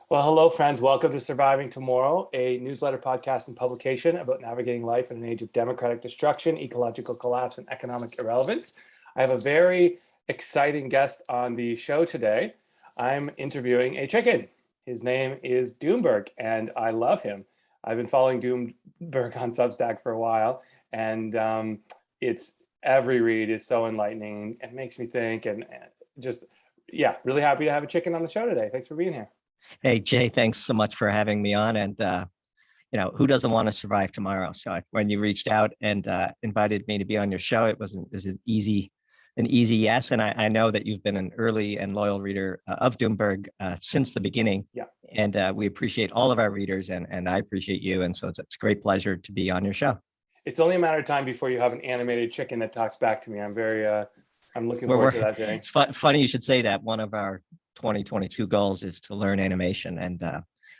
Well, hello, friends. Welcome to Surviving Tomorrow, a newsletter, podcast, and publication about navigating life in an age of democratic destruction, ecological collapse, and economic irrelevance. I have a very exciting guest on the show today. I'm interviewing a chicken. His name is Doomberg, and I love him. I've been following Doomberg on Substack for a while, and it's every read is so enlightening and makes me think, and just, yeah, really happy to have a chicken on the show today. Thanks for being here. Hey, Jay, thanks so much for having me on. And, who doesn't want to survive tomorrow? So when you reached out and invited me to be on your show, it was an easy yes. And I know that you've been an early and loyal reader of Doomberg since the beginning. Yeah. And we appreciate all of our readers, and I appreciate you. And so it's a great pleasure to be on your show. It's only a matter of time before you have an animated chicken that talks back to me. I'm looking forward to that day. It's funny you should say that. One of our 2022 goals is to learn animation, and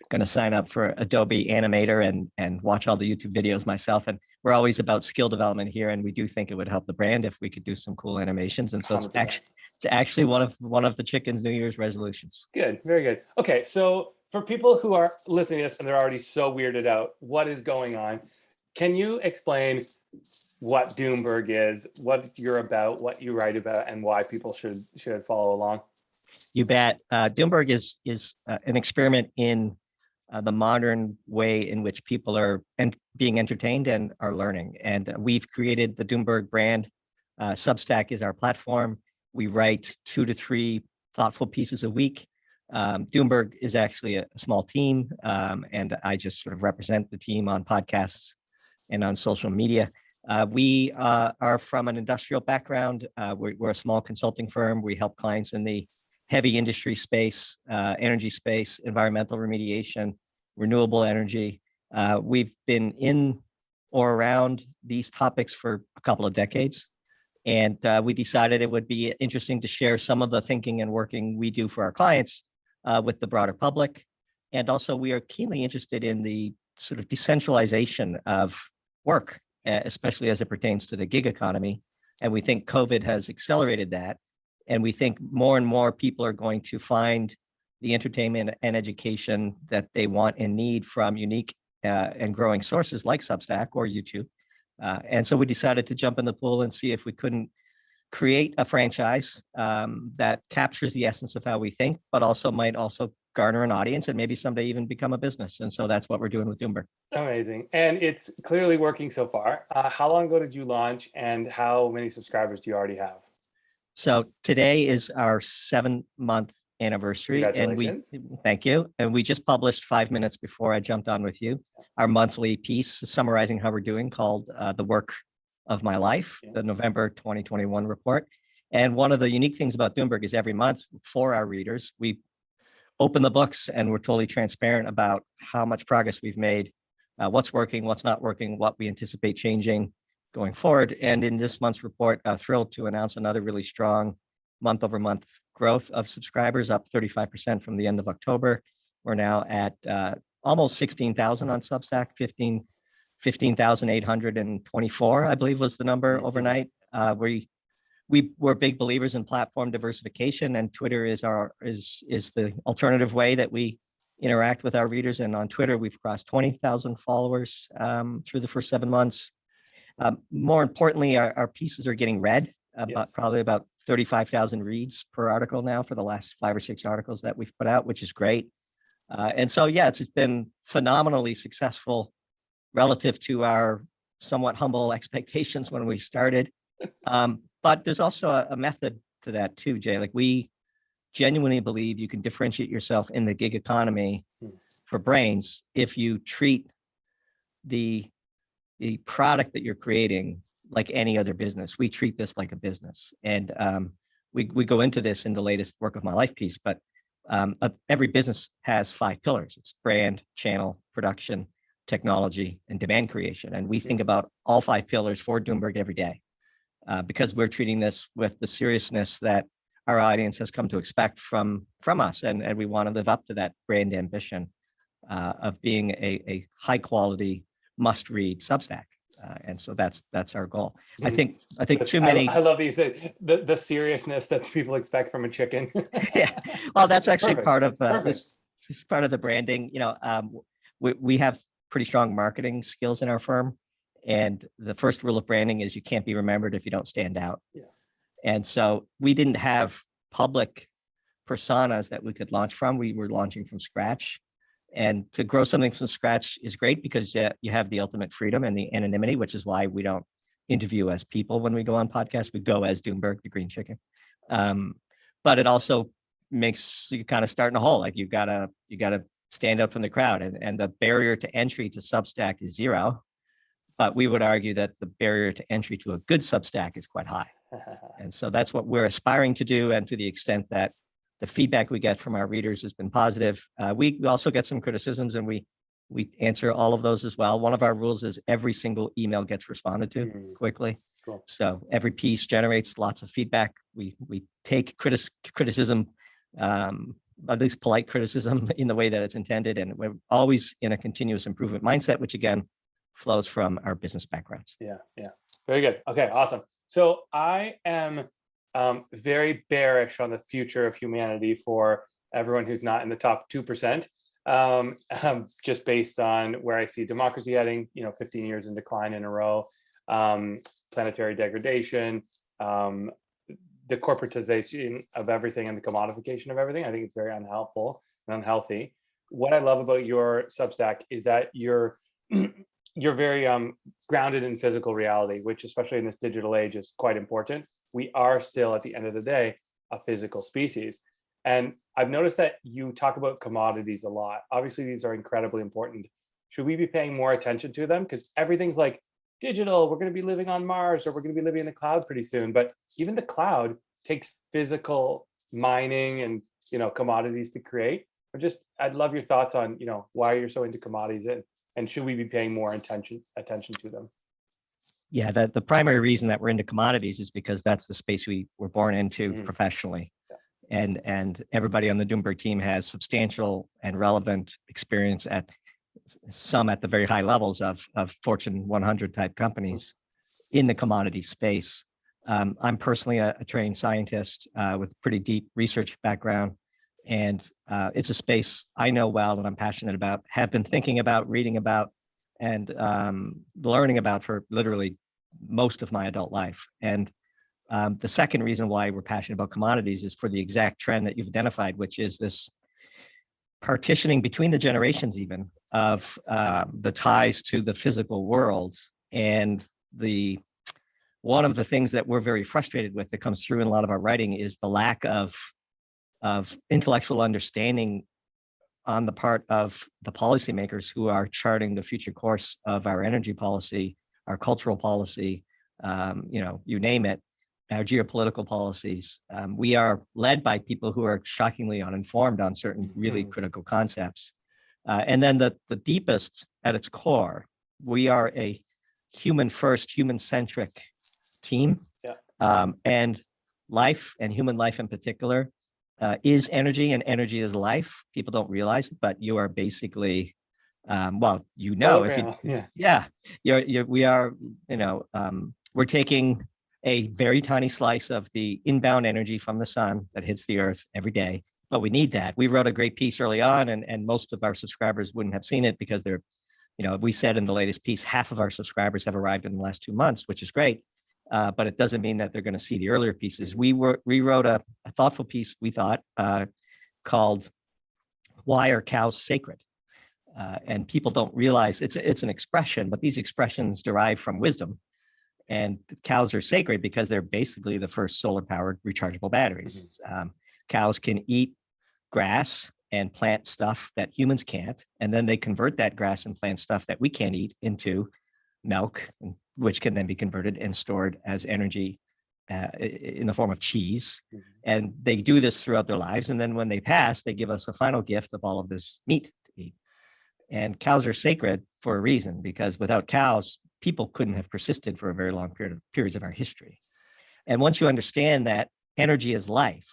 going to sign up for Adobe Animator and watch all the YouTube videos myself. And we're always about skill development here, and we do think it would help the brand if we could do some cool animations. And so it's actually one of the chicken's New Year's resolutions. Good, very good. Okay, so for people who are listening to this and they're already so weirded out, what is going on? Can you explain what Doomberg is, what you're about, what you write about, and why people should follow along? You bet. Doomberg is an experiment in the modern way in which people are being entertained and are learning. And we've created the Doomberg brand. Substack is our platform. We write 2 to 3 thoughtful pieces a week. Doomberg is actually a small team, and I just sort of represent the team on podcasts and on social media. We are from an industrial background. We're a small consulting firm. We help clients in the heavy industry space, energy space, environmental remediation, renewable energy. We've been in or around these topics for a couple of decades. And we decided it would be interesting to share some of the thinking and working we do for our clients with the broader public. And also we are keenly interested in the sort of decentralization of work, especially as it pertains to the gig economy. And we think COVID has accelerated that. And we think more and more people are going to find the entertainment and education that they want and need from unique and growing sources like Substack or YouTube. And so we decided to jump in the pool and see if we couldn't create a franchise that captures the essence of how we think, but might also garner an audience and maybe someday even become a business. And so that's what we're doing with Doomberg. Amazing. And it's clearly working so far. How long ago did you launch, and how many subscribers do you already have? So today is our 7-month anniversary. Congratulations. And thank you. And we just published 5 minutes before I jumped on with you, our monthly piece summarizing how we're doing, called The Work of My Life, the November 2021 report. And one of the unique things about Doomberg is every month for our readers, we open the books and we're totally transparent about how much progress we've made, what's working, what's not working, what we anticipate changing going forward. And in this month's report, thrilled to announce another really strong month-over-month growth of subscribers, up 35% from the end of October. We're now at almost 16,000 on Substack, 15,824, I believe was the number overnight. We're big believers in platform diversification, and Twitter is the alternative way that we interact with our readers. And on Twitter, we've crossed 20,000 followers through the first 7 months. More importantly, our pieces are getting read, probably about 35,000 reads per article now for the last 5 or 6 articles that we've put out, which is great. And so, yeah, it's been phenomenally successful relative to our somewhat humble expectations when we started. But there's also a method to that too, Jay. Like, we genuinely believe you can differentiate yourself in the gig economy for brains if you treat the product that you're creating like any other business. We treat this like a business. And we go into this in the latest Work of My Life piece, but every business has 5 pillars. It's brand, channel, production, technology, and demand creation. And we think about all 5 pillars for Doomberg every day because we're treating this with the seriousness that our audience has come to expect from us. And we want to live up to that brand ambition of being a high quality must-read Substack. And so that's our goal. I think too many. I love that you said the seriousness that people expect from a chicken. Yeah, well, that's actually part of it's part of the branding. We have pretty strong marketing skills in our firm, and the first rule of branding is you can't be remembered if you don't stand out. Yeah. And so we didn't have public personas that we could launch from. We were launching from scratch. And to grow something from scratch is great because you have the ultimate freedom and the anonymity, which is why we don't interview as people when we go on podcasts. We go as Doomberg, the green chicken. But it also makes you kind of start in a hole. Like you gotta stand out from the crowd, and the barrier to entry to Substack is zero. But we would argue that the barrier to entry to a good Substack is quite high. And so that's what we're aspiring to do. And to the extent that the feedback we get from our readers has been positive, we also get some criticisms, and we answer all of those as well. One of our rules is every single email gets responded to quickly. Cool. So every piece generates lots of feedback. We take criticism, at least polite criticism, in the way that it's intended. And we're always in a continuous improvement mindset, which again flows from our business backgrounds. Yeah. Very good. Okay, awesome. So I am very bearish on the future of humanity for everyone who's not in the top 2%, just based on where I see democracy heading, 15 years in decline in a row, planetary degradation, the corporatization of everything and the commodification of everything. I think it's very unhelpful and unhealthy. What I love about your Substack is that you're very grounded in physical reality, which especially in this digital age is quite important. We are still, at the end of the day, a physical species. And I've noticed that you talk about commodities a lot. Obviously, these are incredibly important. Should we be paying more attention to them? Because everything's like digital, we're going to be living on Mars, or we're going to be living in the cloud pretty soon. But even the cloud takes physical mining and commodities to create. I'd love your thoughts on why you're so into commodities, and should we be paying more attention to them? Yeah, the primary reason that we're into commodities is because that's the space we were born into professionally. Yeah. And everybody on the Doomberg team has substantial and relevant experience at the very high levels of Fortune 100 type companies in the commodity space. I'm personally a trained scientist with pretty deep research background, and it's a space I know well and I'm passionate about, have been thinking about, reading about, and learning about for literally most of my adult life. And the second reason why we're passionate about commodities is for the exact trend that you've identified, which is this partitioning between the generations even of the ties to the physical world. And one of the things that we're very frustrated with that comes through in a lot of our writing is the lack of intellectual understanding on the part of the policymakers who are charting the future course of our energy policy, our cultural policy, you name it, our geopolitical policies. We are led by people who are shockingly uninformed on certain really critical concepts. And then the deepest at its core, we are a human first, human centric team. Yeah. And life, and human life in particular, is energy, and energy is life. People don't realize it, but you are basically, we're taking a very tiny slice of the inbound energy from the sun that hits the earth every day, but we need that. We wrote a great piece early on, and most of our subscribers wouldn't have seen it because we said in the latest piece, half of our subscribers have arrived in the last 2 months, which is great. But it doesn't mean that they're going to see the earlier pieces. We wrote a thoughtful piece, we thought, called "Why Are Cows Sacred?" And people don't realize it's an expression, but these expressions derive from wisdom. And cows are sacred because they're basically the first solar-powered rechargeable batteries. Cows can eat grass and plant stuff that humans can't, and then they convert that grass and plant stuff that we can't eat into milk, which can then be converted and stored as energy in the form of cheese. And they do this throughout their lives. And then when they pass, they give us a final gift of all of this meat to eat. And cows are sacred for a reason, because without cows, people couldn't have persisted for a very long periods of our history. And once you understand that energy is life,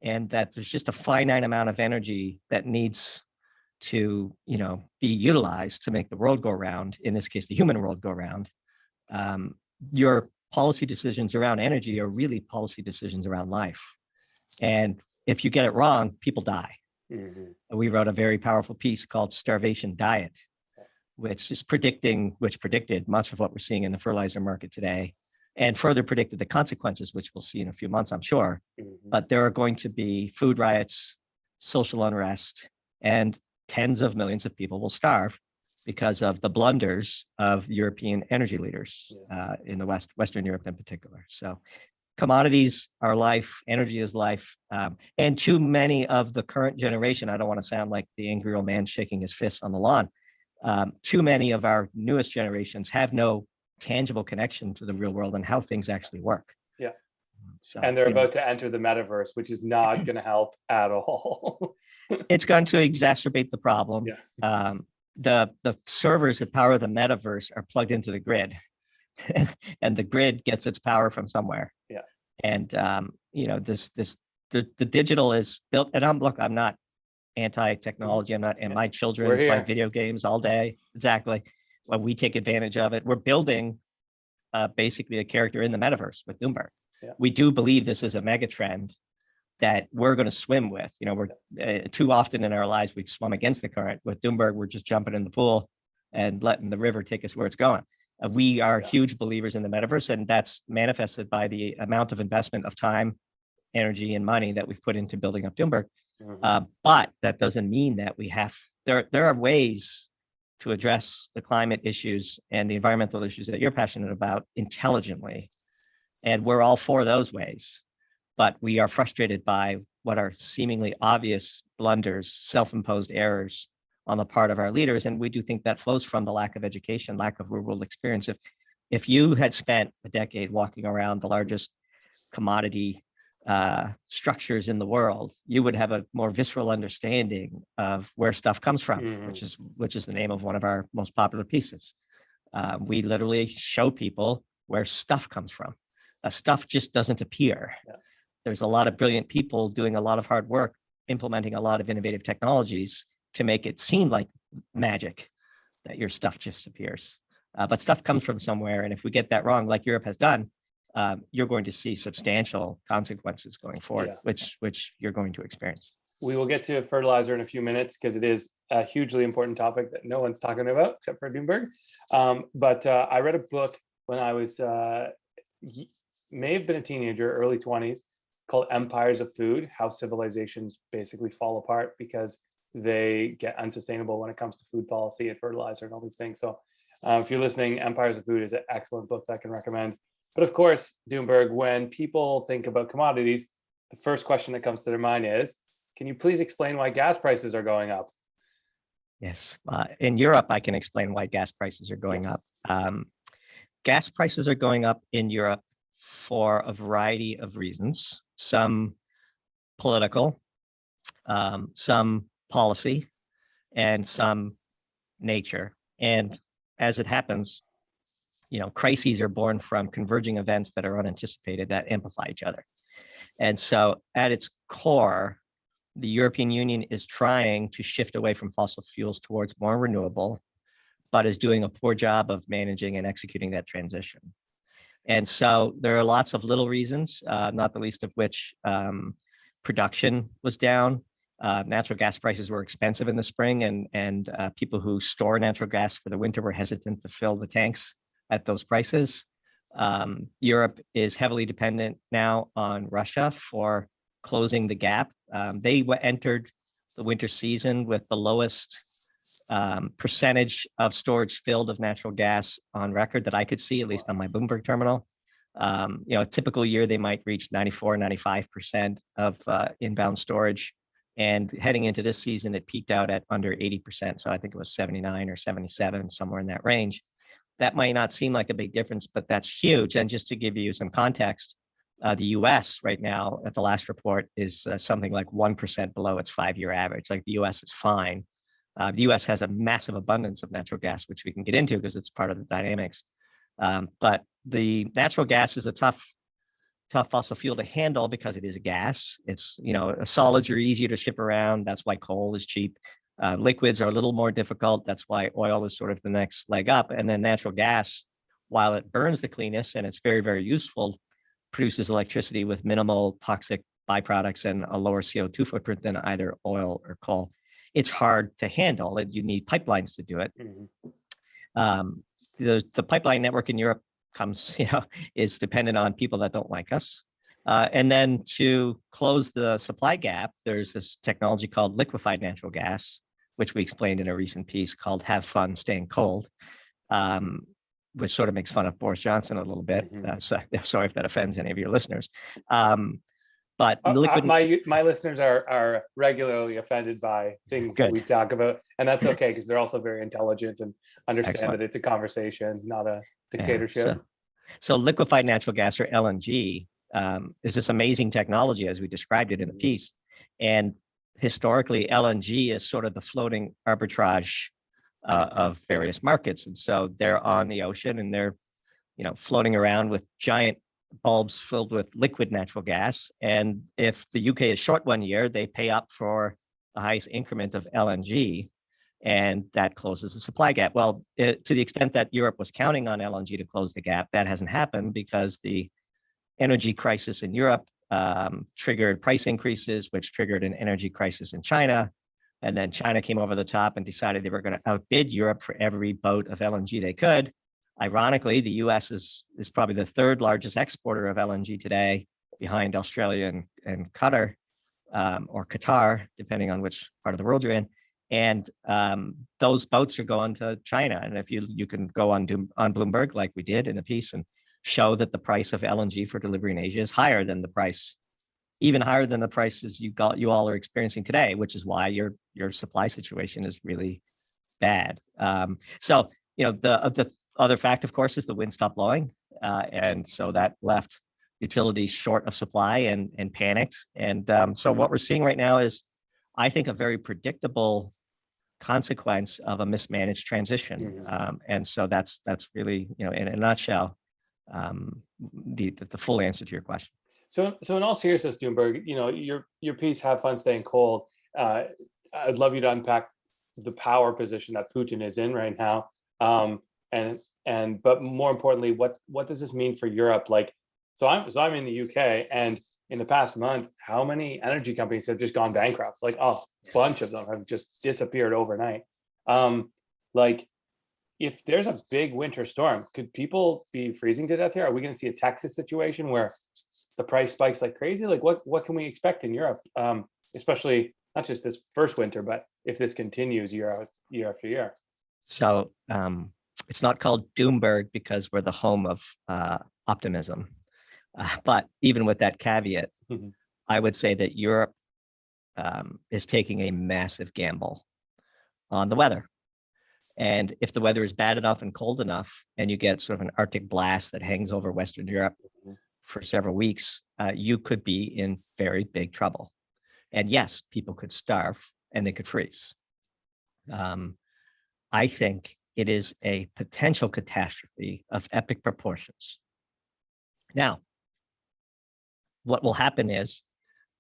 and that there's just a finite amount of energy that needs to be utilized to make the world go round, in this case the human world go round, your policy decisions around energy are really policy decisions around life. And if you get it wrong, people die. Mhm. We wrote a very powerful piece called Starvation Diet, which predicted much of what we're seeing in the fertilizer market today, and further predicted the consequences, which we'll see in a few months, I'm sure. Mhm. But there are going to be food riots, social unrest, and tens of millions of people will starve because of the blunders of European energy leaders in the Western Europe in particular. So commodities are life, energy is life, and too many of the current generation, I don't want to sound like the angry old man shaking his fist on the lawn, too many of our newest generations have no tangible connection to the real world and how things actually work. Yeah. So, And they're about to enter the metaverse, which is not going to help at all. it's going to exacerbate the problem. Yeah. The servers that power the metaverse are plugged into the grid, and the grid gets its power from somewhere. Yeah. And the digital is built. And I'm not anti-technology. I'm not, and my children play video games all day. Exactly. Well, we take advantage of it. We're building basically a character in the metaverse with Doomberg. Yeah. We do believe this is a mega trend that we're going to swim with. We're too often in our lives we've swum against the current. With Doomberg, we're just jumping in the pool and letting the river take us where it's going. We are huge believers in the metaverse, and that's manifested by the amount of investment of time, energy, and money that we've put into building up Doomberg. Mm-hmm. But that doesn't mean that there are ways to address the climate issues and the environmental issues that you're passionate about intelligently. And we're all for those ways, but we are frustrated by what are seemingly obvious blunders, self-imposed errors on the part of our leaders. And we do think that flows from the lack of education, lack of real world experience. If you had spent a decade walking around the largest commodity structures in the world, you would have a more visceral understanding of where stuff comes from, which is the name of one of our most popular pieces. We literally show people where stuff comes from. Stuff just doesn't appear. Yeah. There's a lot of brilliant people doing a lot of hard work, implementing a lot of innovative technologies to make it seem like magic that your stuff just appears. But stuff comes from somewhere, and if we get that wrong, like Europe has done, you're going to see substantial consequences going forward, which you're going to experience. We will get to fertilizer in a few minutes because it is a hugely important topic that no one's talking about except for Doomberg. But I read a book when I was may have been a teenager, early 20s, called Empires of Food: How Civilizations Basically Fall Apart because they get unsustainable when it comes to food policy and fertilizer and all these things. So if you're listening, Empires of Food is an excellent book that I can recommend. But of course, Doomberg, when people think about commodities, the first question that comes to their mind is, can you please explain why gas prices are going up? Yes. In Europe, I can explain why gas prices are going up. Gas prices are going up in Europe for a variety of reasons, some political, some policy, and some nature. And as it happens, crises are born from converging events that are unanticipated that amplify each other. And so at its core, the European Union is trying to shift away from fossil fuels towards more renewable, but is doing a poor job of managing and executing that transition. And so there are lots of little reasons, not the least of which production was down. Natural gas prices were expensive in the spring, and people who store natural gas for the winter were hesitant to fill the tanks at those prices. Europe is heavily dependent now on Russia for closing the gap. They entered the winter season with the lowest percentage of storage filled of natural gas on record that I could see, at least on my Doomberg terminal. A typical year, they might reach 94, 95% of inbound storage. And heading into this season, it peaked out at under 80%. So I think it was 79 or 77, somewhere in that range. That might not seem like a big difference, but that's huge. And just to give you some context, the US right now at the last report is something like 1% below its 5-year average. Like the US is fine. The US has a massive abundance of natural gas, which we can get into because it's part of the dynamics. But the natural gas is a tough fossil fuel to handle because it is a gas. It's, solids are easier to ship around. That's why coal is cheap. Liquids are a little more difficult. That's why oil is sort of the next leg up. And then natural gas, while it burns the cleanest and it's very, very useful, produces electricity with minimal toxic byproducts and a lower CO2 footprint than either oil or coal. It's hard to handle, and you need pipelines to do it. The pipeline network in Europe is dependent on people that don't like us. And then to close the supply gap, there's this technology called liquefied natural gas, which we explained in a recent piece called Have Fun Staying Cold, which sort of makes fun of Boris Johnson a little bit. So sorry if that offends any of your listeners. But my listeners are regularly offended by things that we talk about, and that's okay, because they're also very intelligent and understand that it's a conversation, not a dictatorship. So liquefied natural gas, or LNG, is this amazing technology as we described it in the piece. And historically, LNG is sort of the floating arbitrage of various markets. And so they're on the ocean, and they're floating around with giant bulbs filled with liquid natural gas. And if the UK is short one year, they pay up for the highest increment of LNG, and that closes the supply gap. Well, to the extent that Europe was counting on LNG to close the gap, that hasn't happened, because the energy crisis in Europe triggered price increases, which triggered an energy crisis in China. And then China came over the top and decided they were going to outbid Europe for every boat of LNG they could. Ironically, the US is probably the third largest exporter of LNG today, behind Australia and Qatar, or Qatar, depending on which part of the world you're in. And those boats are going to China. And if you can go on Bloomberg, like we did in the piece, and show that the price of LNG for delivery in Asia is higher than the price, even higher than the prices you all are experiencing today, which is why your supply situation is really bad. So the other fact, of course, is the wind stopped blowing, and so that left utilities short of supply and panicked. And so what we're seeing right now is, I think, a very predictable consequence of a mismanaged transition. And so that's really, in a nutshell, the full answer to your question. So in all seriousness, Doomberg, your piece, Have Fun Staying Cold, I'd love you to unpack the power position that Putin is in right now. But more importantly, what does this mean for Europe? So I'm in the UK, and in the past month, how many energy companies have just gone bankrupt? A bunch of them have just disappeared overnight. If there's a big winter storm, could people be freezing to death here? Are we going to see a Texas situation where the price spikes like crazy? What can we expect in Europe, especially not just this first winter, but if this continues year after year? So it's not called Doomberg because we're the home of optimism. But even with that caveat, I would say that Europe is taking a massive gamble on the weather. And if the weather is bad enough and cold enough, and you get sort of an Arctic blast that hangs over Western Europe for several weeks, you could be in very big trouble. And yes, people could starve and they could freeze. I think it is a potential catastrophe of epic proportions. Now, what will happen is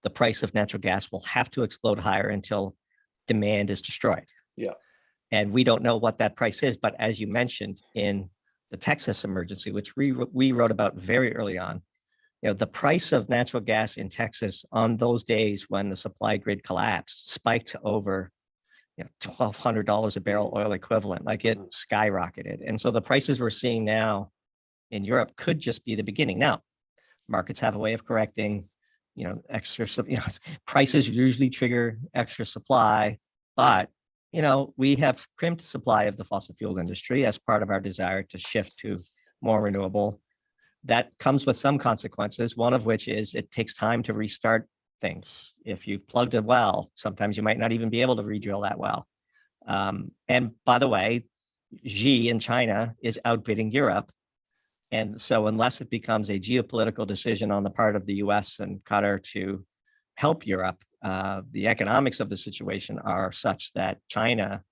the price of natural gas will have to explode higher until demand is destroyed. Yeah. And we don't know what that price is, but as you mentioned in the Texas emergency, which we wrote about very early on, the price of natural gas in Texas on those days when the supply grid collapsed spiked to over $1,200 a barrel oil equivalent. It skyrocketed. And so the prices we're seeing now in Europe could just be the beginning. Now, markets have a way of correcting, extra, prices usually trigger extra supply, but we have crimped supply of the fossil fuel industry as part of our desire to shift to more renewable. That comes with some consequences, one of which is it takes time to restart things. If you've plugged a well, sometimes you might not even be able to re-drill that well. And by the way, Xi in China is outbidding Europe. And so unless it becomes a geopolitical decision on the part of the US and Qatar to help Europe, the economics of the situation are such that China,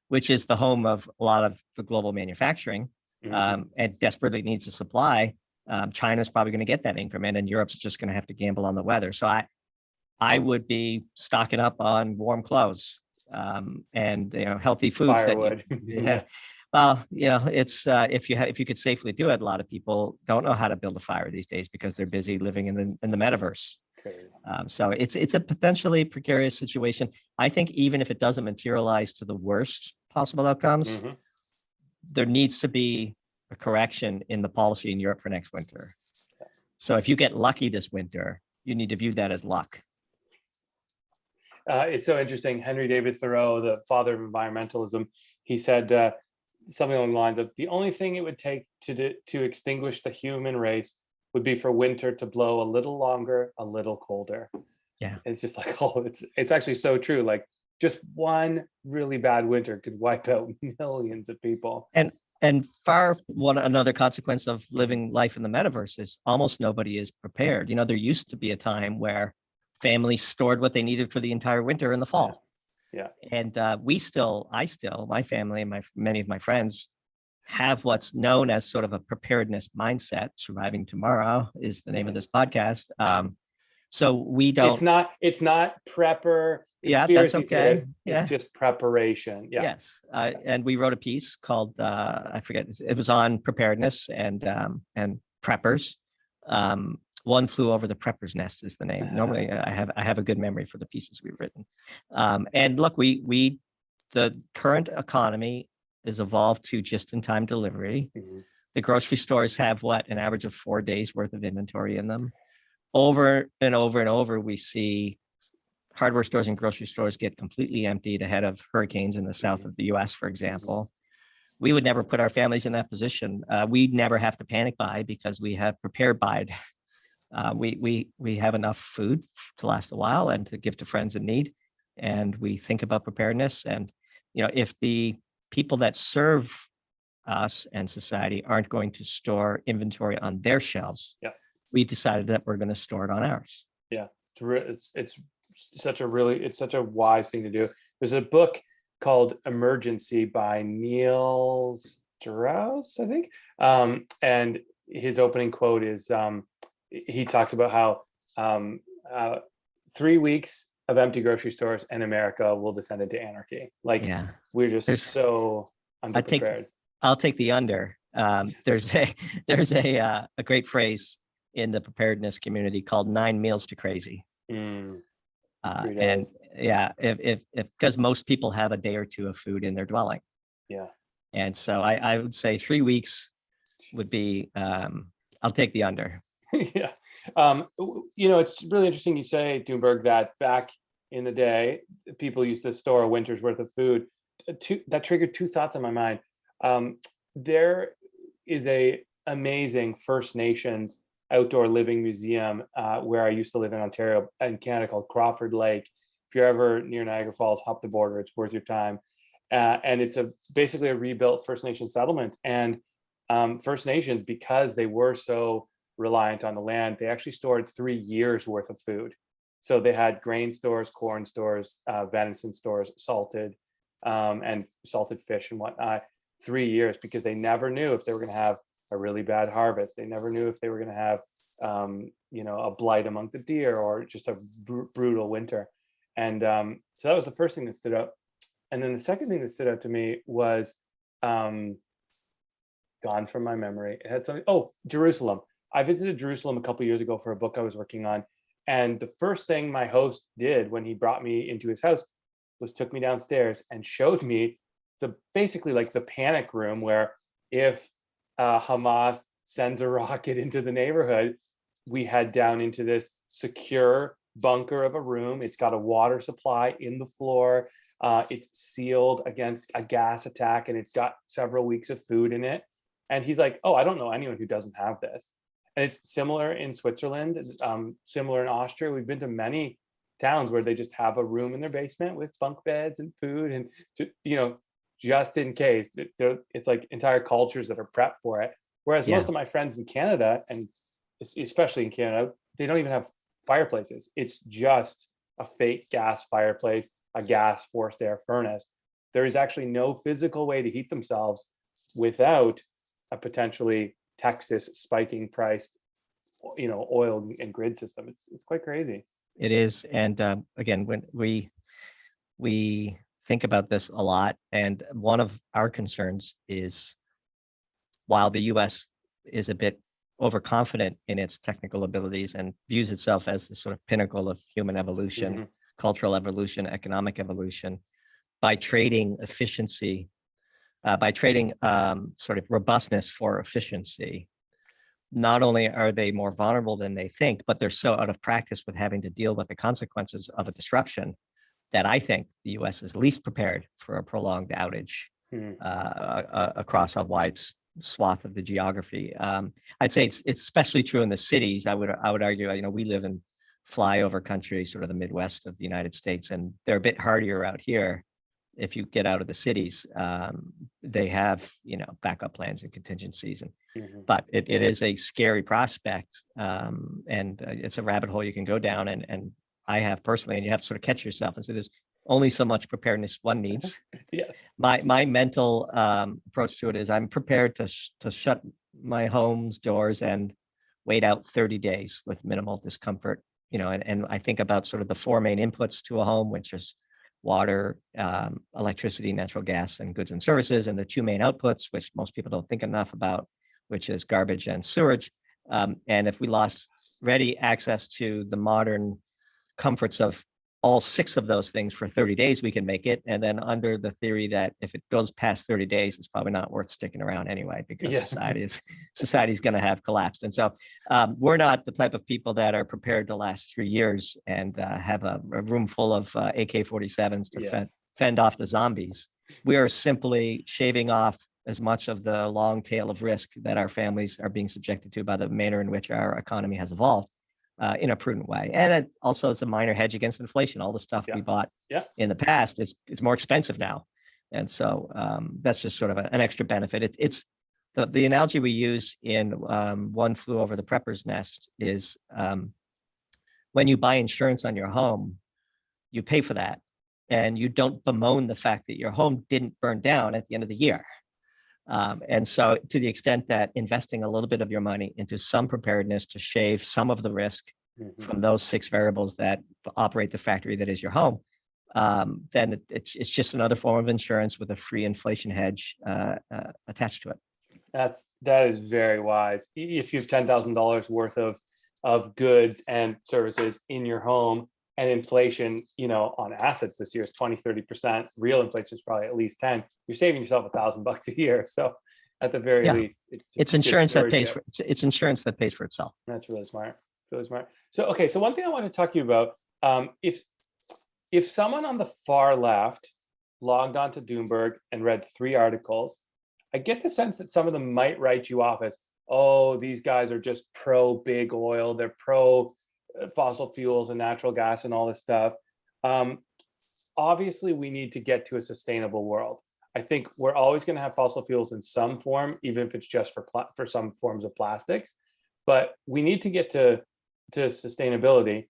which is the home of a lot of the global manufacturing, and desperately needs a supply, China's probably going to get that increment, and Europe's just going to have to gamble on the weather. So I would be stocking up on warm clothes and healthy foods. Firewood. Well, it's if you could safely do it. A lot of people don't know how to build a fire these days because they're busy living in the metaverse. Crazy. So it's a potentially precarious situation. I think even if it doesn't materialize to the worst possible outcomes, Mm-hmm. there needs to be a correction in the policy in Europe for next winter. So if you get lucky this winter, you need to view that as luck. It's so interesting. Henry David Thoreau, the father of environmentalism, he said something along the lines of, the only thing it would take to extinguish the human race would be for winter to blow a little longer, a little colder. Yeah. It's just like, oh, it's actually so true. Like just one really bad winter could wipe out millions of people. And another consequence of living life in the metaverse is almost nobody is prepared. You know, there used to be a time where families stored what they needed for the entire winter in the fall. Yeah. And my family and many of my friends have what's known as sort of a preparedness mindset. Surviving Tomorrow is the name of this podcast. So we don't. It's not prepper. Yeah, that's okay. Theorist. Yeah. It's just preparation. Yeah. Yes. And we wrote a piece called I forget. It was on preparedness and preppers. One Flew Over the Prepper's Nest is the name. Normally, I have a good memory for the pieces we've written. And look, the current economy is evolved to just-in-time delivery. Mm-hmm. The grocery stores have an average of 4 days worth of inventory in them. Over and over and over, we see hardware stores and grocery stores get completely emptied ahead of hurricanes in the south of the US, for example. We would never put our families in that position. We'd never have to panic buy because we have prepared buyed. We have enough food to last a while and to give to friends in need. And we think about preparedness. And, if the people that serve us and society aren't going to store inventory on their shelves, we decided that we're going to store it on ours. Yeah, it's such a wise thing to do. There's a book called Emergency by Neil Strauss, I think. And his opening quote is, he talks about how 3 weeks of empty grocery stores in America will descend into anarchy. Like, we're just so underprepared. I'll take the under. There's a great phrase in the preparedness community called 9 meals to crazy. And if because most people have a day or two of food in their dwelling. Yeah. And so I would say 3 weeks would be, I'll take the under. Yeah. It's really interesting you say, Doomberg, that back in the day, people used to store a winter's worth of food. That triggered two thoughts in my mind. There is a amazing First Nations outdoor living museum where I used to live in Ontario in Canada called Crawford Lake. If you're ever near Niagara Falls, hop the border, it's worth your time. And it's basically a rebuilt First Nation settlement. And First Nations, because they were so reliant on the land, they actually stored 3 years worth of food. So they had grain stores, corn stores, venison stores, salted and salted fish and whatnot, 3 years, because they never knew if they were going to have a really bad harvest. They never knew if they were going to have, a blight among the deer or just a brutal winter. And so that was the first thing that stood out. And then the second thing that stood out to me was gone from my memory. It had something. Oh, Jerusalem. I visited Jerusalem a couple of years ago for a book I was working on. And the first thing my host did when he brought me into his house was took me downstairs and showed me basically like the panic room, where if Hamas sends a rocket into the neighborhood, we head down into this secure bunker of a room. It's got a water supply in the floor. It's sealed against a gas attack, and it's got several weeks of food in it. And he's like, oh, I don't know anyone who doesn't have this. And it's similar in Switzerland, similar in Austria. We've been to many towns where they just have a room in their basement with bunk beds and food, and just in case. It's like entire cultures that are prepped for it. Whereas most of my friends in Canada, and especially in Canada, they don't even have fireplaces. It's just a fake gas fireplace, a gas forced air furnace. There is actually no physical way to heat themselves without a potentially Texas spiking priced, oil and grid system. It's quite crazy. It is. And again, when we think about this a lot, and one of our concerns is, while the US is a bit overconfident in its technical abilities and views itself as the sort of pinnacle of human evolution, cultural evolution, economic evolution, by trading efficiency, by trading sort of robustness for efficiency. Not only are they more vulnerable than they think, but they're so out of practice with having to deal with the consequences of a disruption that I think the US is least prepared for a prolonged outage across a wide swath of the geography. I'd say it's especially true in the cities. I would argue, we live in flyover country, sort of the Midwest of the United States, and they're a bit hardier out here. If you get out of the cities, they have, backup plans and contingencies, but it is a scary prospect, and it's a rabbit hole you can go down. And I have personally, and you have to sort of catch yourself and say, there's only so much preparedness one needs. Yes. My mental approach to it is I'm prepared to shut my home's doors and wait out 30 days with minimal discomfort. And I think about sort of the four main inputs to a home, which is water, electricity, natural gas, and goods and services, and the two main outputs, which most people don't think enough about, which is garbage and sewage. And if we lost ready access to the modern comforts of all six of those things for 30 days, we can make it. And then under the theory that if it goes past 30 days, it's probably not worth sticking around anyway, because society's going to have collapsed. And so we're not the type of people that are prepared to last 3 years and have a room full of AK-47s to fend off the zombies. We are simply shaving off as much of the long tail of risk that our families are being subjected to by the manner in which our economy has evolved. In a prudent way. And it also is a minor hedge against inflation. All the stuff we bought in the past is more expensive now. And so that's just sort of an extra benefit. It's the analogy we use in One Flew Over the Prepper's Nest is when you buy insurance on your home, you pay for that, and you don't bemoan the fact that your home didn't burn down at the end of the year. And so to the extent that investing a little bit of your money into some preparedness to shave some of the risk from those six variables that operate the factory that is your home, then it's just another form of insurance with a free inflation hedge attached to it. That is very wise. If you have $10,000 worth of goods and services in your home, and inflation, on assets this year is 20-30%. Real inflation is probably at least 10. You're saving yourself $1,000 a year. So at the very least, it's insurance that pays for it's insurance that pays for itself. That's really smart. Really smart. So okay, so one thing I want to talk to you about, if someone on the far left logged onto Doomberg and read 3 articles, I get the sense that some of them might write you off as, oh, these guys are just pro big oil, they're pro fossil fuels and natural gas and all this stuff. Obviously, we need to get to a sustainable world. I think we're always going to have fossil fuels in some form, even if it's just for some forms of plastics. But we need to get to sustainability.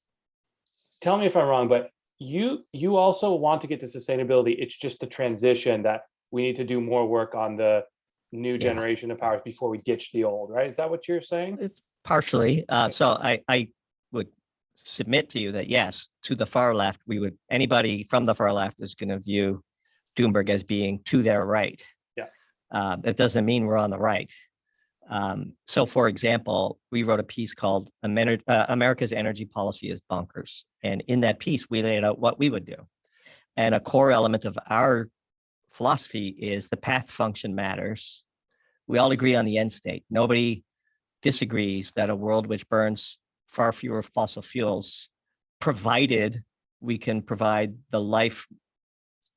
Tell me if I'm wrong, but you also want to get to sustainability. It's just the transition that we need to do more work on the new generation of powers before we ditch the old, right? Is that what you're saying? It's partially. So I would submit to you that yes, to the far left, anybody from the far left is going to view Doomberg as being to their right. That doesn't mean we're on the right. So for example, we wrote a piece called America's Energy Policy is Bonkers. And in that piece, we laid out what we would do. And a core element of our philosophy is the path function matters. We all agree on the end state. Nobody disagrees that a world which burns far fewer fossil fuels, provided we can provide the life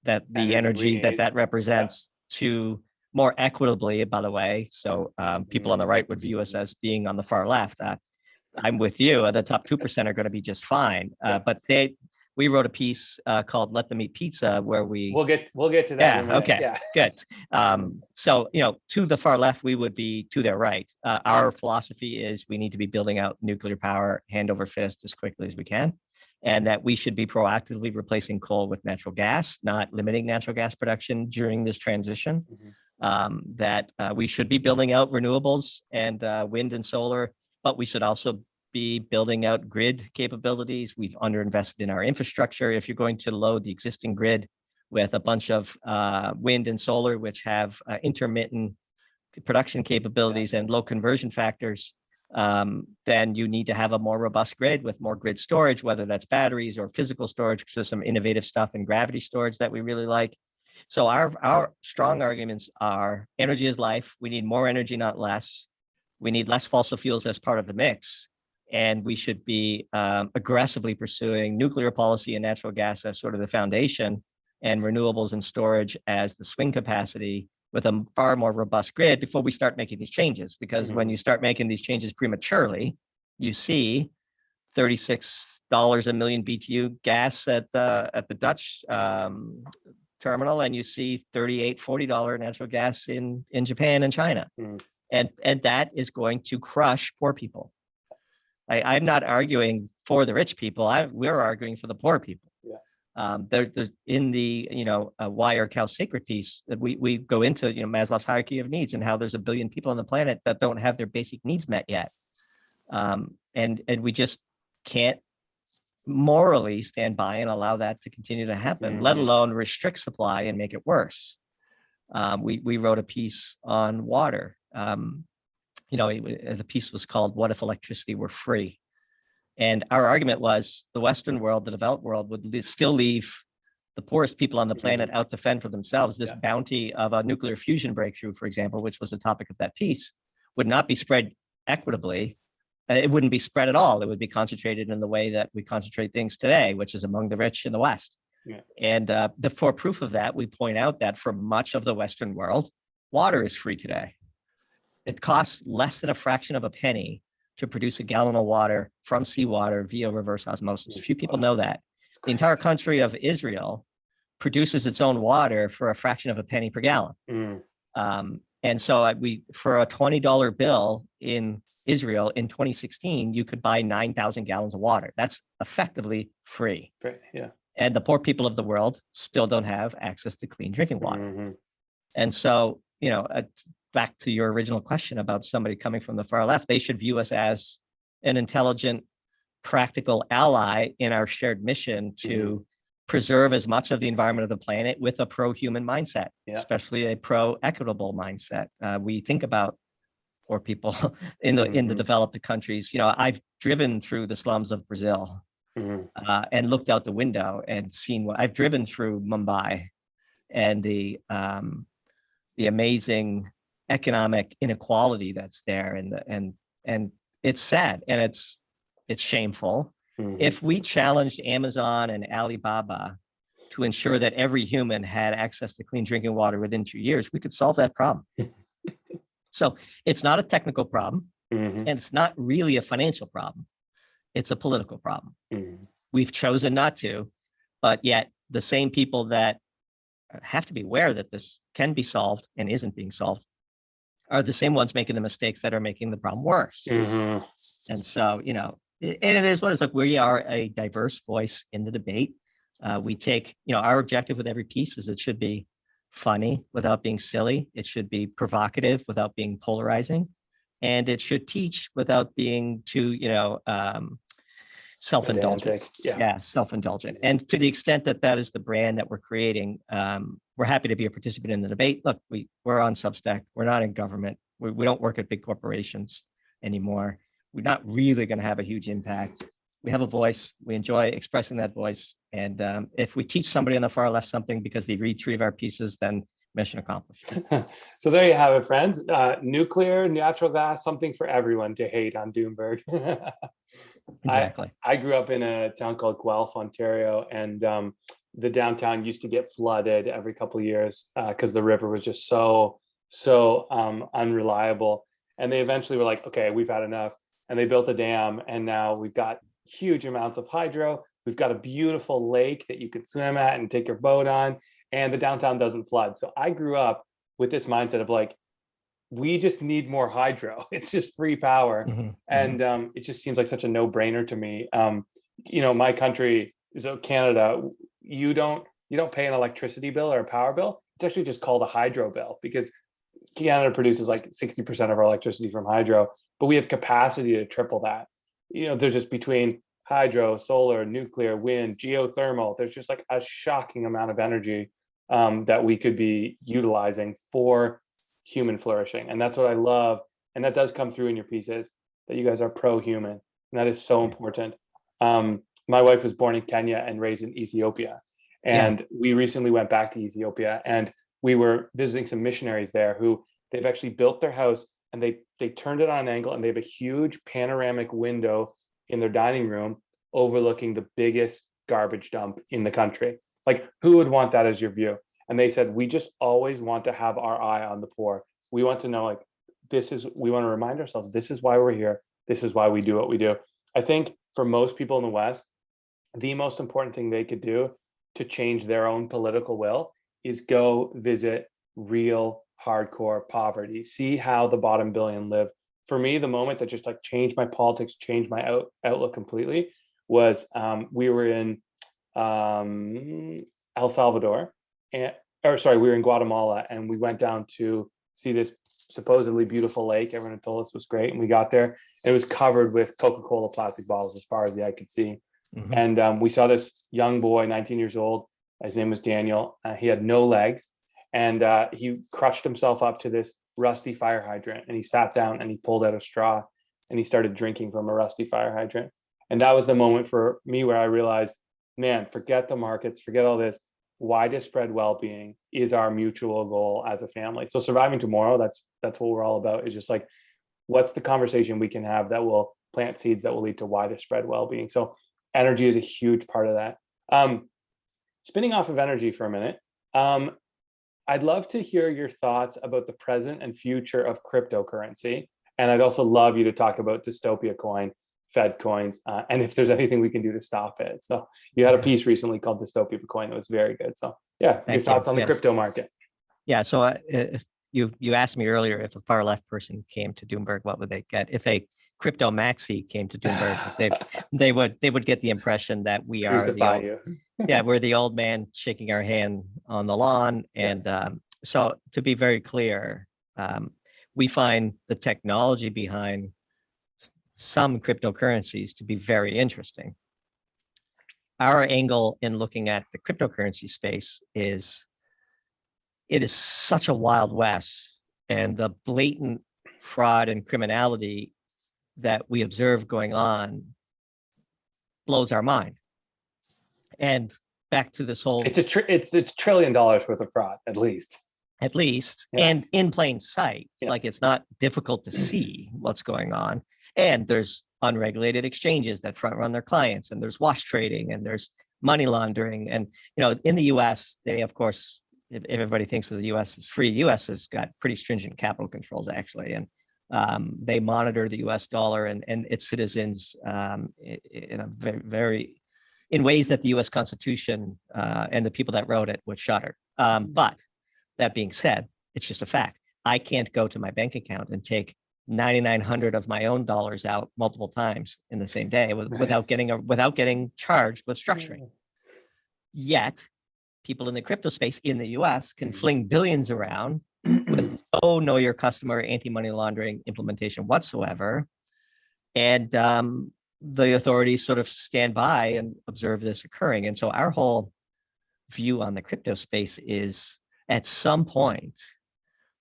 that the energy that represents to more equitably, by the way. So people on the right would view us as being on the far left. I'm with you. The top 2% are going to be just fine. But we wrote a piece called "Let Them Eat Pizza," where we'll get to that. In a minute. Good. So to the far left, we would be to their right. Our philosophy is we need to be building out nuclear power hand over fist as quickly as we can, and that we should be proactively replacing coal with natural gas, not limiting natural gas production during this transition. That we should be building out renewables and wind and solar, but we should also be building out grid capabilities. We've underinvested in our infrastructure. If you're going to load the existing grid with a bunch of wind and solar, which have intermittent production capabilities and low conversion factors, then you need to have a more robust grid with more grid storage, whether that's batteries or physical storage. So some innovative stuff in gravity storage that we really like. So our strong arguments are energy is life. We need more energy, not less. We need less fossil fuels as part of the mix. And we should be aggressively pursuing nuclear policy and natural gas as sort of the foundation, and renewables and storage as the swing capacity, with a far more robust grid before we start making these changes. Because when you start making these changes prematurely, you see $36 a million BTU gas at the Dutch terminal, and you see $38, $40 natural gas in Japan and China. And that is going to crush poor people. I'm not arguing for the rich people. We're arguing for the poor people. There's in the why are cows sacred piece that we go into Maslow's hierarchy of needs, and how there's 1 billion people on the planet that don't have their basic needs met yet, and we just can't morally stand by and allow that to continue to happen, let alone restrict supply and make it worse. We wrote a piece on water. The piece was called "What If Electricity Were Free?" And our argument was the Western world, the developed world, would still leave the poorest people on the planet out to fend for themselves. This bounty of a nuclear fusion breakthrough, for example, which was the topic of that piece, would not be spread equitably. It wouldn't be spread at all. It would be concentrated in the way that we concentrate things today, which is among the rich in the West. And for proof of that, we point out that for much of the Western world, water is free today. It costs less than a fraction of a penny to produce a gallon of water from seawater via reverse osmosis. Few people know that. The entire country of Israel produces its own water for a fraction of a penny per gallon. And so for a $20 bill in Israel in 2016, you could buy 9,000 gallons of water. That's effectively free. And the poor people of the world still don't have access to clean drinking water. And so, back to your original question about somebody coming from the far left, they should view us as an intelligent, practical ally in our shared mission to preserve as much of the environment of the planet with a pro-human mindset, especially a pro-equitable mindset. We think about poor people in the developed countries. I've driven through the slums of Brazil and looked out the window and seen I've driven through Mumbai, and the amazing economic inequality that's there, and it's sad, and it's shameful. If we challenged Amazon and Alibaba to ensure that every human had access to clean drinking water within 2 years, we could solve that problem. So it's not a technical problem, and it's not really a financial problem. It's a political problem. We've chosen not to, but yet the same people that have to be aware that this can be solved and isn't being solved are the same ones making the mistakes that are making the problem worse. And so, and it is what it's like. We are a diverse voice in the debate. We take, our objective with every piece is it should be funny without being silly. It should be provocative without being polarizing. And it should teach without being too, self-indulgent. Self-indulgent. And to the extent that that is the brand that we're creating, we're happy to be a participant in the debate. Look, we're on Substack. We're not in government. We don't work at big corporations anymore. We're not really going to have a huge impact. We have a voice. We enjoy expressing that voice. And if we teach somebody on the far left something because they read 3 of our pieces, then mission accomplished. So there you have it, friends. Nuclear, natural gas, something for everyone to hate on Doomberg. Exactly. I grew up in a town called Guelph, Ontario, and the downtown used to get flooded every couple of years because the river was just so unreliable. And they eventually were like, okay, we've had enough. And they built a dam, and now we've got huge amounts of hydro. We've got a beautiful lake that you can swim at and take your boat on, and the downtown doesn't flood. So I grew up with this mindset of like, we just need more hydro. It's just free power. And it just seems like such a no-brainer to me. My country, so Canada, you don't pay an electricity bill or a power bill. It's actually just called a hydro bill, because Canada produces like 60% of our electricity from hydro, but we have capacity to triple that. There's just between hydro, solar, nuclear, wind, geothermal, there's just like a shocking amount of energy that we could be utilizing for human flourishing. And that's what I love. And that does come through in your pieces. that you guys are pro-human, and that is so important. My wife was born in Kenya and raised in Ethiopia, and we recently went back to Ethiopia, and we were visiting some missionaries there who they've actually built their house, and they turned it on an angle, and they have a huge panoramic window in their dining room overlooking the biggest garbage dump in the country. Like, who would want that as your view? And they said, we just always want to have our eye on the poor. We want to know, like, we want to remind ourselves, this is why we're here. This is why we do what we do. I think for most people in the West, the most important thing they could do to change their own political will is go visit real hardcore poverty, see how the bottom billion live. For me, the moment that just like changed my politics, changed my outlook completely was we were in El Salvador, we were in Guatemala, and we went down to see this supposedly beautiful lake. Everyone had told us was great, and we got there, and it was covered with Coca-Cola plastic bottles as far as the eye could see. And we saw this young boy, 19 years old. His name was Daniel. He had no legs, and he crutched himself up to this rusty fire hydrant, and he sat down and he pulled out a straw and he started drinking from a rusty fire hydrant. And that was the moment for me where I realized, man, forget the markets, forget all this. Widespread well-being is our mutual goal as a family. So surviving tomorrow, that's what we're all about. Is just like, what's the conversation we can have that will plant seeds that will lead to widespread well-being? So energy is a huge part of that. Spinning off of energy for a minute, I'd love to hear your thoughts about the present and future of cryptocurrency. And I'd also love you to talk about Dystopia coin, Fed coins, and if there's anything we can do to stop it. So you had a piece recently called Dystopia Coin that was very good. So yeah, your thoughts on the crypto market. Yeah, so you asked me earlier if a far left person came to Doomberg, what would they get? If a crypto maxi came to Doomberg, they would get the impression that we are the old, we're the old man shaking our hand on the lawn. And so to be very clear, we find the technology behind some cryptocurrencies to be very interesting. Our angle in looking at the cryptocurrency space is it is such a wild west, and the blatant fraud and criminality that we observe going on blows our mind. And back to this whole, it's $1 trillion worth of fraud, at least, and in plain sight. Like, it's not difficult to see what's going on. And there's unregulated exchanges that front run their clients, and there's wash trading, and there's money laundering. And, in the US, they, of course, if everybody thinks of the US as free, the US has got pretty stringent capital controls, actually. And they monitor the US dollar and its citizens in a very in ways that the US Constitution and the people that wrote it would shudder. But that being said, it's just a fact. I can't go to my bank account and take 9,900 of my own dollars out multiple times in the same day without getting charged with structuring. Yet, people in the crypto space in the US can fling billions around with no know your customer anti-money laundering implementation whatsoever. And the authorities sort of stand by and observe this occurring. And so our whole view on the crypto space is, at some point,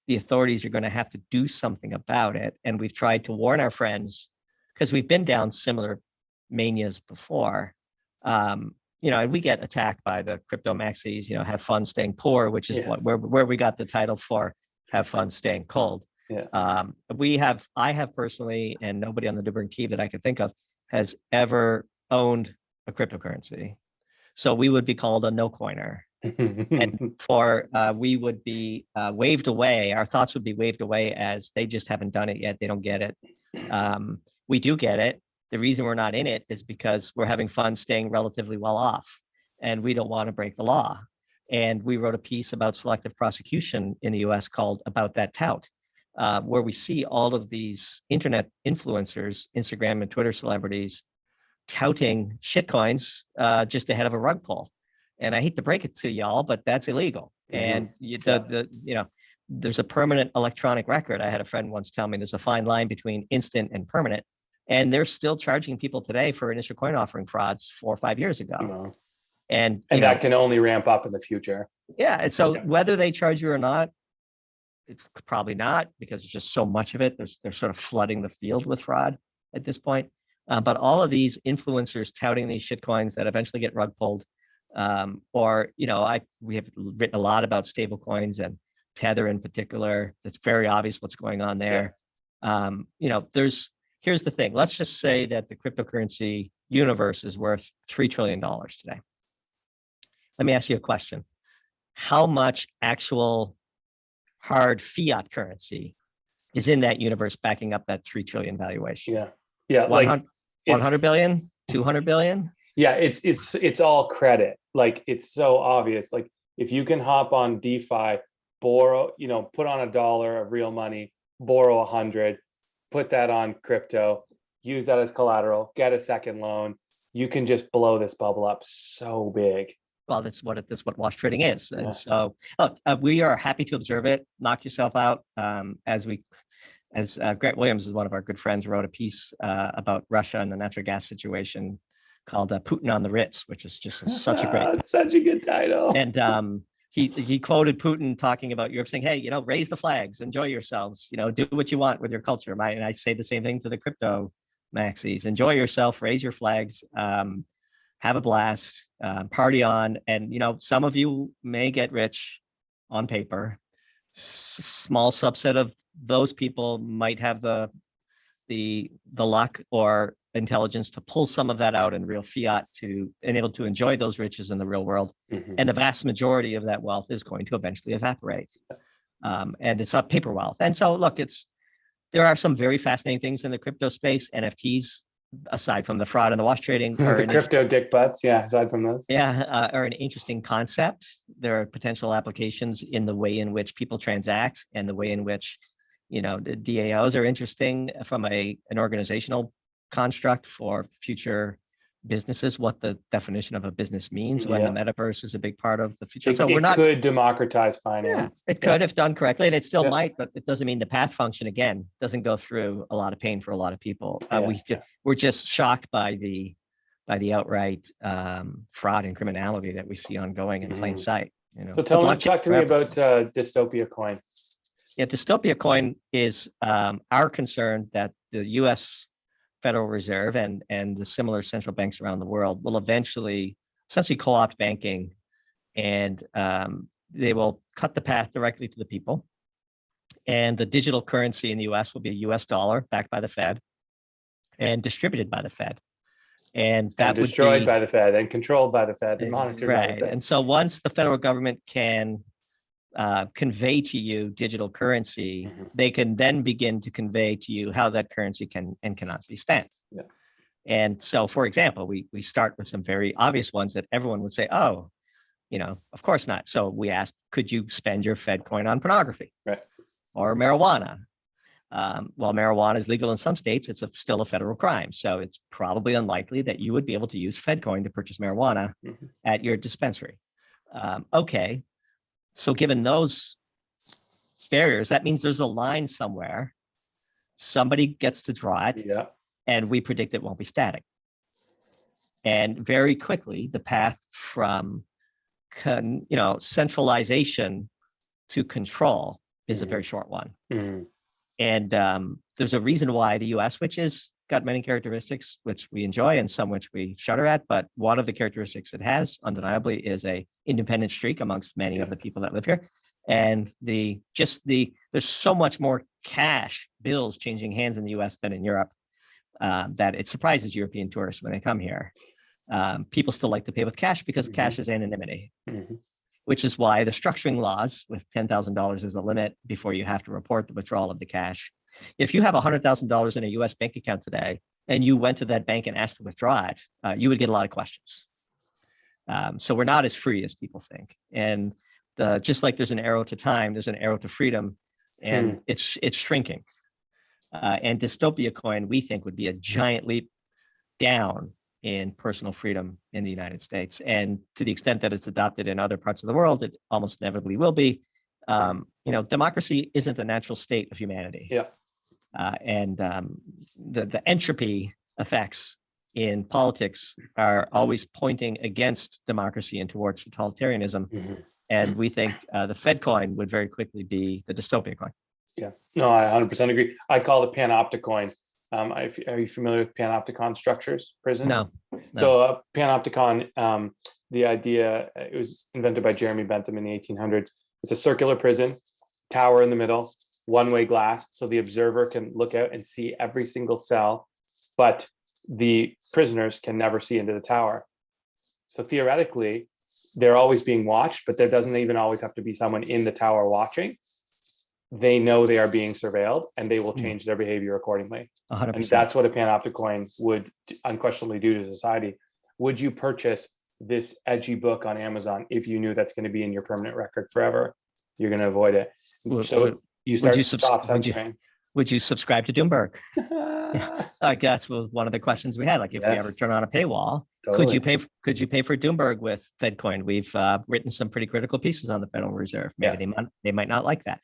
the authorities are going to have to do something about it. And we've tried to warn our friends, because we've been down similar manias before. And we get attacked by the crypto maxis, have fun staying poor, which is where we got the title for have fun staying cold. I have personally, and nobody on the Doomberg team that I could think of has ever owned a cryptocurrency. So we would be called a no coiner. And we would be waved away. Our thoughts would be waved away as they just haven't done it yet. They don't get it. We do get it. The reason we're not in it is because we're having fun staying relatively well off, and we don't want to break the law. And we wrote a piece about selective prosecution in the US called About That Tout, where we see all of these internet influencers, Instagram and Twitter celebrities, touting shitcoins just ahead of a rug pull. And I hate to break it to y'all, but that's illegal. And there's a permanent electronic record. I had a friend once tell me there's a fine line between instant and permanent. And they're still charging people today for initial coin offering frauds 4 or 5 years ago. And that can only ramp up in the future. Yeah. And so whether they charge you or not, it's probably not, because there's just so much of it. They're sort of flooding the field with fraud. at this point. But all of these influencers touting these shit coins that eventually get rug pulled, or we have written a lot about stable coins and Tether in particular. It's very obvious what's going on there. Here's the thing. Let's just say that the cryptocurrency universe is worth $3 trillion today. Let me ask you a question. How much actual hard fiat currency is in that universe backing up that 3 trillion valuation? Yeah. 100 billion, 200 billion? Yeah, it's all credit. Like, it's so obvious. Like, if you can hop on DeFi, borrow, put on $1 of real money, borrow 100, put that on crypto, use that as collateral, get a second loan, you can just blow this bubble up so big. Well, that's what wash trading is. And so we are happy to observe it. Knock yourself out. As Grant Williams is one of our good friends, wrote a piece about Russia and the natural gas situation called Putin on the Ritz, which is just such a great. It's such a good title. And he quoted Putin talking about Europe, saying, "Hey, raise the flags, enjoy yourselves, do what you want with your culture." And I say the same thing to the crypto maxis: enjoy yourself, raise your flags, have a blast, party on. And some of you may get rich on paper. Small subset of those people might have the luck or intelligence to pull some of that out in real fiat to enable to enjoy those riches in the real world. And the vast majority of that wealth is going to eventually evaporate. And it's not paper wealth. And so look, there are some very fascinating things in the crypto space. NFTs, aside from the fraud and the wash trading, the crypto dick butts, aside from those, are an interesting concept. There are potential applications in the way in which people transact and the way in which the DAOs are interesting from an organizational construct for future businesses, what the definition of a business means when the metaverse is a big part of the future. So it could democratize finance. It could, if done correctly, and it still might, but it doesn't mean the path function, again, doesn't go through a lot of pain for a lot of people. We're just shocked by the outright fraud and criminality that we see ongoing in plain sight. So talk to me about Dystopia coin. Yeah, Dystopia coin is our concern that the U.S. Federal Reserve and the similar central banks around the world will eventually essentially co-opt banking, and they will cut the path directly to the people. And the digital currency in the US will be a US dollar backed by the Fed and distributed by the Fed. And that would destroyed by the Fed and controlled by the Fed and monitored by the Fed. And so once the federal government can convey to you digital currency, they can then begin to convey to you how that currency can and cannot be spent. And so, for example, we start with some very obvious ones that everyone would say, oh, of course not. So we asked, could you spend your Fed coin on pornography or marijuana? While marijuana is legal in some states, it's still a federal crime. So it's probably unlikely that you would be able to use Fed coin to purchase marijuana at your dispensary. Okay. So given those barriers, that means there's a line somewhere. Somebody gets to draw it, and we predict it won't be static. And very quickly, the path from centralization to control is a very short one. And there's a reason why the U.S., which is got many characteristics which we enjoy and some which we shudder at, but one of the characteristics it has undeniably is a independent streak amongst many of the people that live here. And there's so much more cash bills changing hands in the US than in Europe that it surprises European tourists when they come here. People still like to pay with cash because cash is anonymity, which is why the structuring laws with $10,000 as a limit before you have to report the withdrawal of the cash. If you have $100,000 in a US bank account today and you went to that bank and asked to withdraw it, you would get a lot of questions. So we're not as free as people think. And just like there's an arrow to time, there's an arrow to freedom, and it's shrinking. And Dystopia coin, we think, would be a giant leap down in personal freedom in the United States. And to the extent that it's adopted in other parts of the world, it almost inevitably will be. Democracy isn't the natural state of humanity. And the entropy effects in politics are always pointing against democracy and towards totalitarianism. And we think the Fed coin would very quickly be the Dystopia coin. No, I 100% agree. I call it Panopticon Are you familiar with Panopticon structures prison? No. So Panopticon, the idea, it was invented by Jeremy Bentham in the 1800s. It's a circular prison, tower in the middle, one-way glass, so the observer can look out and see every single cell, but the prisoners can never see into the tower. So theoretically, they're always being watched, but there doesn't even always have to be someone in the tower watching. They know they are being surveilled, and they will change their behavior accordingly. 100%. And that's what a Panopticon would unquestionably do to society. Would you purchase this edgy book on Amazon if you knew that's going to be in your permanent record forever? You're going to avoid it. So you start soft censoring. Would you subscribe to Doomberg? Like that's one of the questions we had. Like if we ever turn on a paywall, could you pay for Doomberg with FedCoin? We've written some pretty critical pieces on the Federal Reserve. Maybe they might not like that.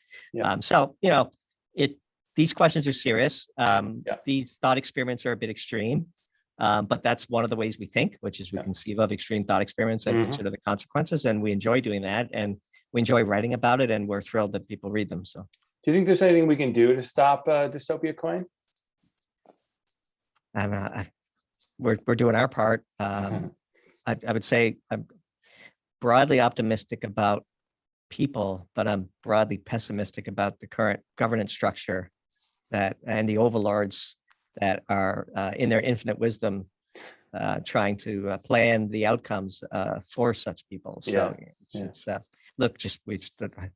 So these questions are serious. These thought experiments are a bit extreme, but that's one of the ways we think, which is we conceive of extreme thought experiments and consider the consequences, and we enjoy doing that, and we enjoy writing about it, and we're thrilled that people read them. So, do you think there's anything we can do to stop Dystopia Coin? We're doing our part. I would say I'm broadly optimistic about people, but I'm broadly pessimistic about the current governance structure and the overlords that are in their infinite wisdom trying to plan the outcomes for such people. So we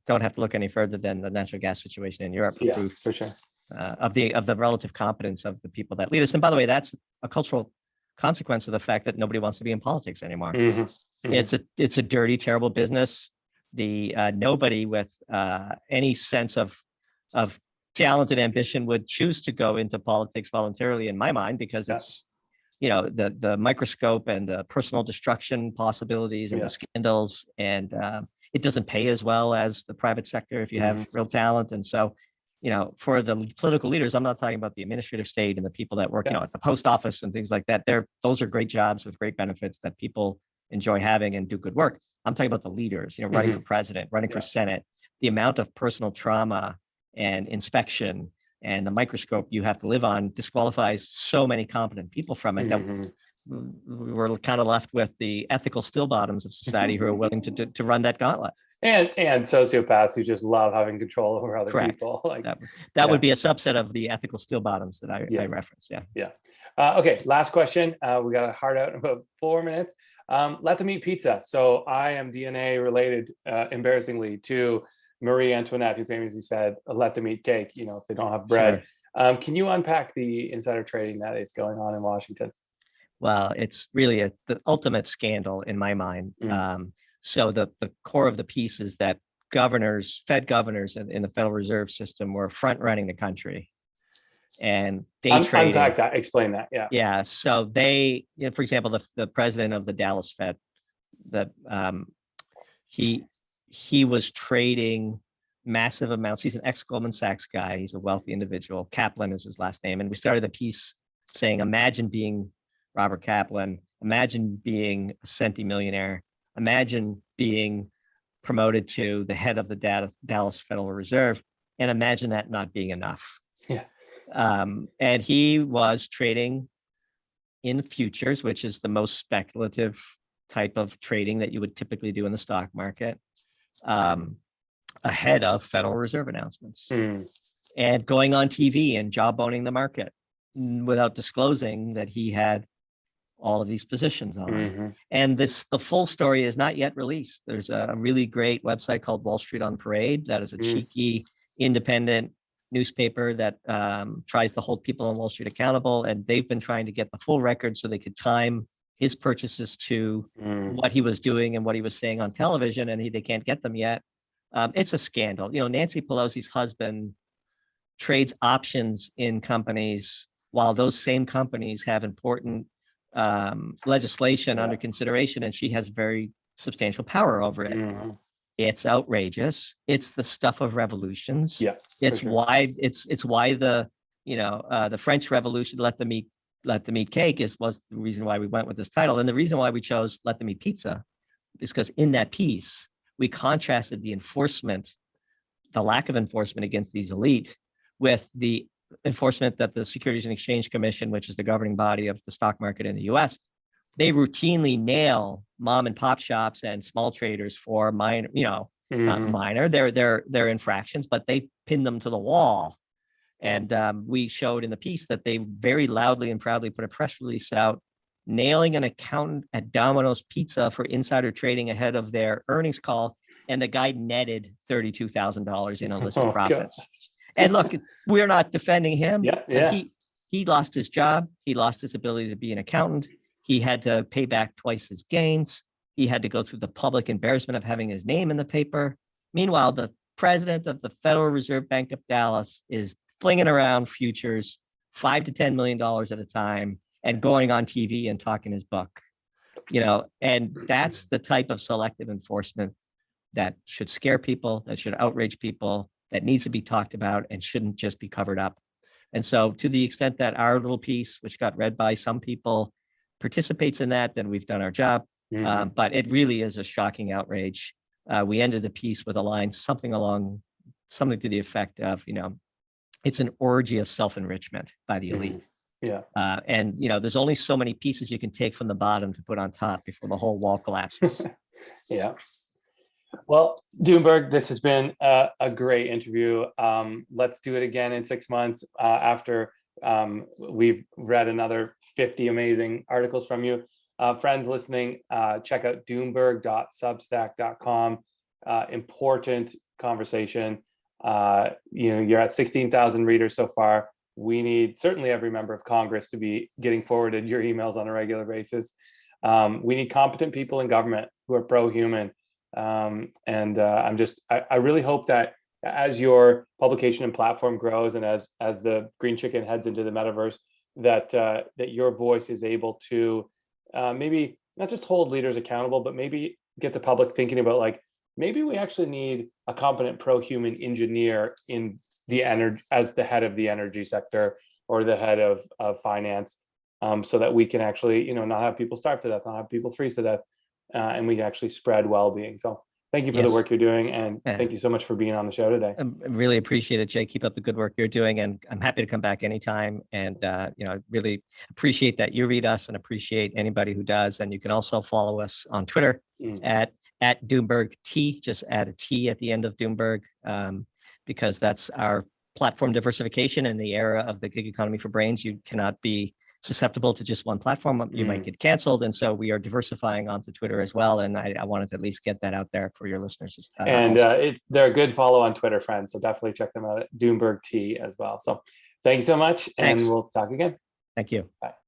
don't have to look any further than the natural gas situation in Europe for proof for sure. Of the relative competence of the people that lead us. And by the way, that's a cultural consequence of the fact that nobody wants to be in politics anymore. It's a dirty, terrible business. Nobody with any sense of talent and ambition would choose to go into politics voluntarily, in my mind, because it's the microscope and the personal destruction possibilities and the scandals, and it doesn't pay as well as the private sector if you have real talent. And so for the political leaders, I'm not talking about the administrative state and the people that work, at the post office and things like that. Those are great jobs with great benefits that people enjoy having and do good work. I'm talking about the leaders, running for president, running for Senate, the amount of personal trauma and inspection and the microscope you have to live on disqualifies so many competent people from it that we're kind of left with the ethical still bottoms of society who are willing to run that gauntlet. And sociopaths who just love having control over other people. Like that would be a subset of the ethical still bottoms that I referenced. Okay, last question. We got a hard out in about 4 minutes. Let them eat pizza. So I am DNA related, embarrassingly, to Marie Antoinette, who famously said, "Let them eat cake." If they don't have bread. Sure. Can you unpack the insider trading that is going on in Washington? Well, it's really the ultimate scandal in my mind. So the core of the piece is that Fed governors in the Federal Reserve System were front running the country, and day trading. Unpack that. Explain that. Yeah. So they, for example, the president of the Dallas Fed, he was trading massive amounts. He's an ex-Goldman Sachs guy. He's a wealthy individual. Kaplan is his last name. And we started the piece saying, imagine being Robert Kaplan. Imagine being a centimillionaire. Imagine being promoted to the head of the Dallas Federal Reserve, and imagine that not being enough. And he was trading in futures, which is the most speculative type of trading that you would typically do in the stock market, ahead of Federal Reserve announcements, and going on TV and jawboning the market without disclosing that he had all of these positions on. And the full story is not yet released. There's a really great website called Wall Street on Parade that is a cheeky, independent newspaper that tries to hold people on Wall Street accountable. And they've been trying to get the full record so they could time his purchases to what he was doing and what he was saying on television, and they can't get them yet. It's a scandal. Nancy Pelosi's husband trades options in companies while those same companies have important legislation under consideration, and she has very substantial power over it. It's outrageous. It's the stuff of revolutions. It's why the French Revolution, let them eat cake, was the reason why we went with this title. And the reason why we chose Let Them Eat Pizza is because in that piece we contrasted the lack of enforcement against these elite with the enforcement that the Securities and Exchange Commission, which is the governing body of the stock market in the US, they routinely nail mom and pop shops and small traders for minor, not minor, they're infractions, but they pin them to the wall. And we showed in the piece that they very loudly and proudly put a press release out nailing an accountant at Domino's Pizza for insider trading ahead of their earnings call. And the guy netted $32,000 in illicit profits. Gosh. And look, we're not defending him. Yeah. He lost his job. He lost his ability to be an accountant. He had to pay back twice his gains. He had to go through the public embarrassment of having his name in the paper. Meanwhile, the president of the Federal Reserve Bank of Dallas is flinging around futures, $5 to $10 million at a time, and going on TV and talking his book. And that's the type of selective enforcement that should scare people, that should outrage people, that needs to be talked about and shouldn't just be covered up. And so to the extent that our little piece, which got read by some people, participates in that, then we've done our job. But it really is a shocking outrage. We ended the piece with a line, something to the effect of, it's an orgy of self-enrichment by the elite. And there's only so many pieces you can take from the bottom to put on top before the whole wall collapses. Well, Doomberg, this has been a great interview. Let's do it again in 6 months after we've read another 50 amazing articles from you. Friends listening, check out doomberg.substack.com. Important conversation. You're at 16,000 readers so far. We need certainly every member of Congress to be getting forwarded your emails on a regular basis. We need competent people in government who are pro-human. I really hope that as your publication and platform grows, and as the Green Chicken heads into the metaverse, that your voice is able to maybe not just hold leaders accountable, but maybe get the public thinking about maybe we actually need a competent pro-human engineer in the energy as the head of the energy sector or the head of finance, so that we can actually not have people starve to death, not have people freeze to death, and we can actually spread well-being. So thank you for the work you're doing, and thank you so much for being on the show today. I really appreciate it, Jay. Keep up the good work you're doing, and I'm happy to come back anytime. And I really appreciate that you read us, and appreciate anybody who does. And you can also follow us on Twitter at Doomberg T. Just add a T at the end of Doomberg, because that's our platform diversification. In the era of the gig economy for brains, you cannot be susceptible to just one platform. You might get canceled. And so we are diversifying onto Twitter as well. And I wanted to at least get that out there for your listeners. They're a good follow on Twitter, friends. So definitely check them out at Doomberg T as well. So thank you so much. And we'll talk again. Thank you. Bye.